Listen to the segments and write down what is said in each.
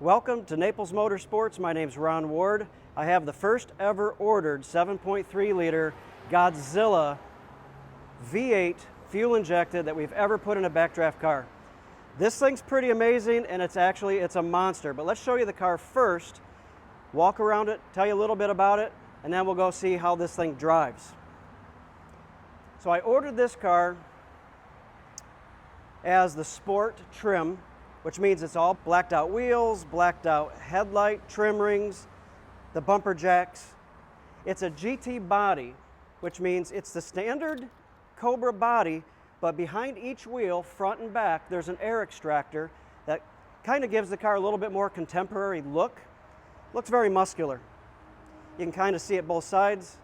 Welcome to Naples Motorsports. My name's Ron Ward. I have the first ever ordered 7.3 liter Godzilla V8 fuel injected that we've ever put in a backdraft car. This thing's pretty amazing, and it's a monster. But let's show you the car first, walk around it, tell you a little bit about it, and then we'll go see how this thing drives. So I ordered this car as the sport trim, which means it's all blacked out wheels, blacked out headlight, trim rings, the bumper jacks. It's a GT body, which means it's the standard Cobra body, but behind each wheel, front and back, there's an air extractor that kind of gives the car a little bit more contemporary look. Looks very muscular. You can kind of see it both sides,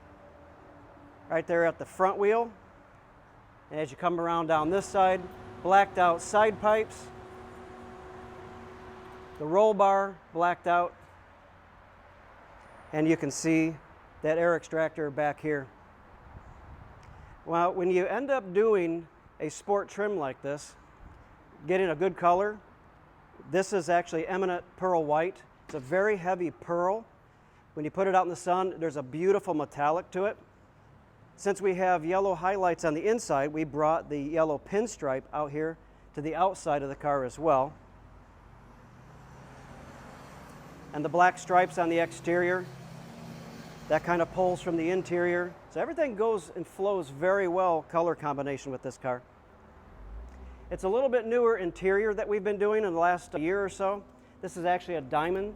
right there at the front wheel. And as you come around down this side, blacked out side pipes, the roll bar blacked out, and you can see that air extractor back here. Well, when you end up doing a sport trim like this, getting a good color, this is actually eminent pearl white. It's a very heavy pearl. When you put it out in the sun, there's a beautiful metallic to it. Since we have yellow highlights on the inside, we brought the yellow pinstripe out here to the outside of the car as well. And the black stripes on the exterior, that kind of pulls from the interior. So everything goes and flows very well color combination with this car. It's a little bit newer interior that we've been doing in the last year or so. This is actually a diamond,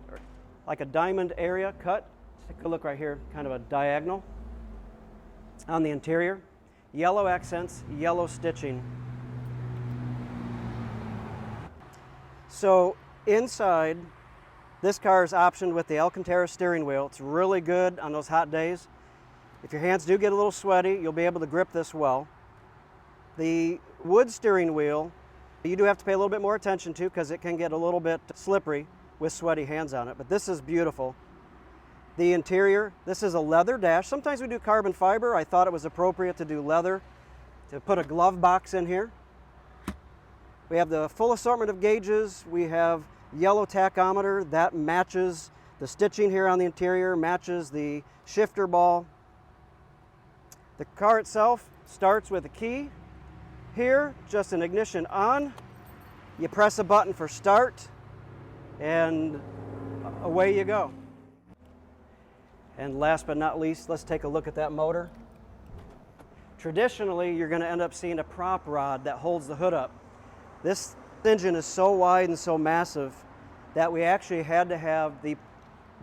like a diamond area cut. Let's take a look right here, kind of a diagonal on the interior. Yellow accents, yellow stitching. So inside, this car is optioned with the Alcantara steering wheel. It's really good on those hot days. If your hands do get a little sweaty, you'll be able to grip this well. The wood steering wheel, you do have to pay a little bit more attention to because it can get a little bit slippery with sweaty hands on it, but this is beautiful. The interior, this is a leather dash. Sometimes we do carbon fiber. I thought it was appropriate to do leather, to put a glove box in here. We have the full assortment of gauges. We have yellow tachometer that matches the stitching here on the interior, matches the shifter ball. The car itself starts with a key. Here, just an ignition on. You press a button for start, and away you go. And last but not least, let's take a look at that motor. Traditionally, you're going to end up seeing a prop rod that holds the hood up. This engine is so wide and so massive that we actually had to have the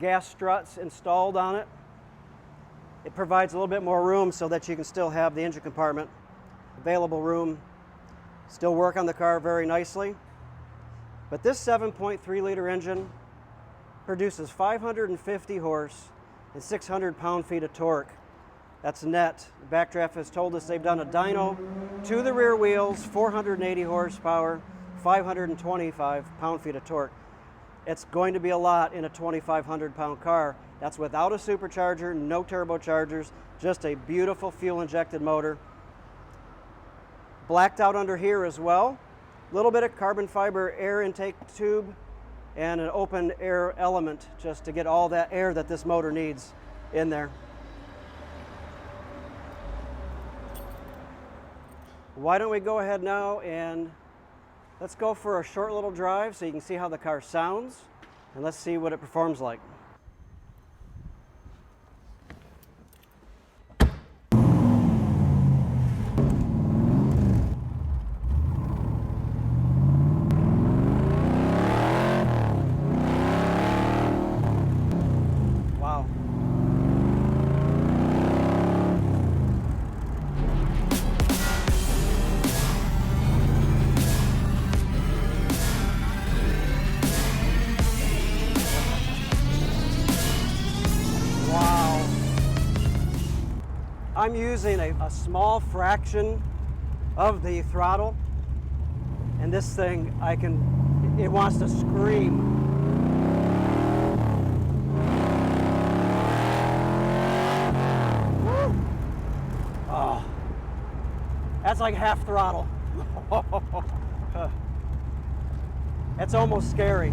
gas struts installed on it. It provides a little bit more room so that you can still have the engine compartment, available room, still work on the car very nicely. But this 7.3 liter engine produces 550 horse and 600 pound-feet of torque. That's net. Backdraft has told us they've done a dyno to the rear wheels, 480 horsepower, 525 pound-feet of torque. It's going to be a lot in a 2,500 pound car. That's without a supercharger, no turbochargers, just a beautiful fuel-injected motor. Blacked out under here as well. A little bit of carbon fiber air intake tube and an open air element just to get all that air that this motor needs in there. Why don't we go ahead now and let's go for a short little drive so you can see how the car sounds, and let's see what it performs like. Wow. I'm using a small fraction of the throttle, and this thing, it wants to scream. Woo! Oh, that's like half throttle. That's almost scary.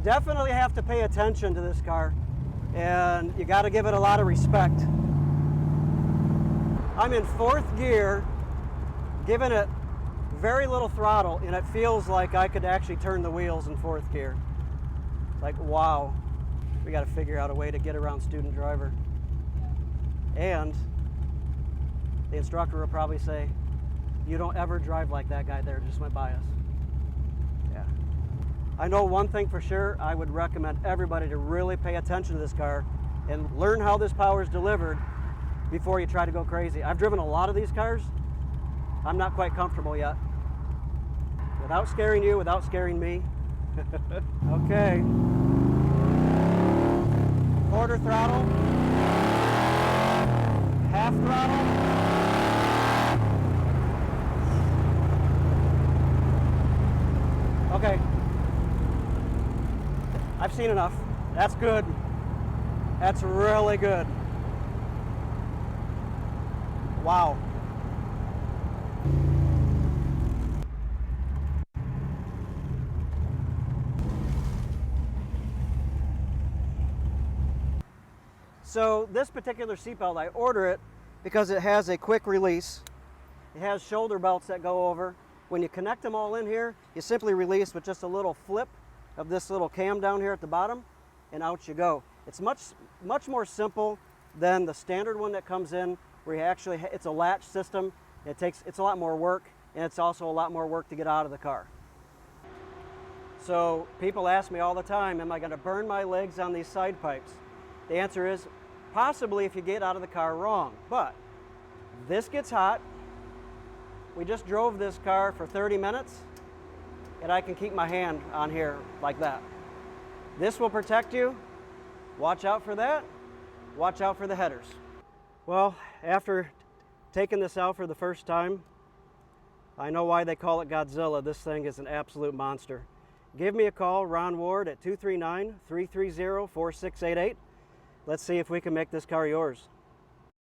definitely have to pay attention to this car, and you got to give it a lot of respect. I'm in 4th gear, giving it very little throttle, and it feels like I could actually turn the wheels in 4th gear. Like, wow. We got to figure out a way to get around student driver. And the instructor will probably say, you don't ever drive like that guy there, just went by us. Yeah. I know one thing for sure, I would recommend everybody to really pay attention to this car and learn how this power is delivered before you try to go crazy. I've driven a lot of these cars. I'm not quite comfortable yet. Without scaring you, without scaring me. Okay. Quarter throttle. Half throttle. Okay. I've seen enough. That's good. That's really good. Wow. So this particular seatbelt, I order it because it has a quick release. It has shoulder belts that go over. When you connect them all in here, you simply release with just a little flip of this little cam down here at the bottom, and out you go. It's much more simple than the standard one that comes in, where you actually, it's a latch system. It's a lot more work, and it's also a lot more work to get out of the car. So people ask me all the time, am I going to burn my legs on these side pipes? The answer is possibly if you get out of the car wrong, but this gets hot. We just drove this car for 30 minutes, and I can keep my hand on here like that. This will protect you. Watch out for that. Watch out for the headers. Well, after taking this out for the first time, I know why they call it Godzilla. This thing is an absolute monster. Give me a call, Ron Ward, at 239-330-4688. Let's see if we can make this car yours.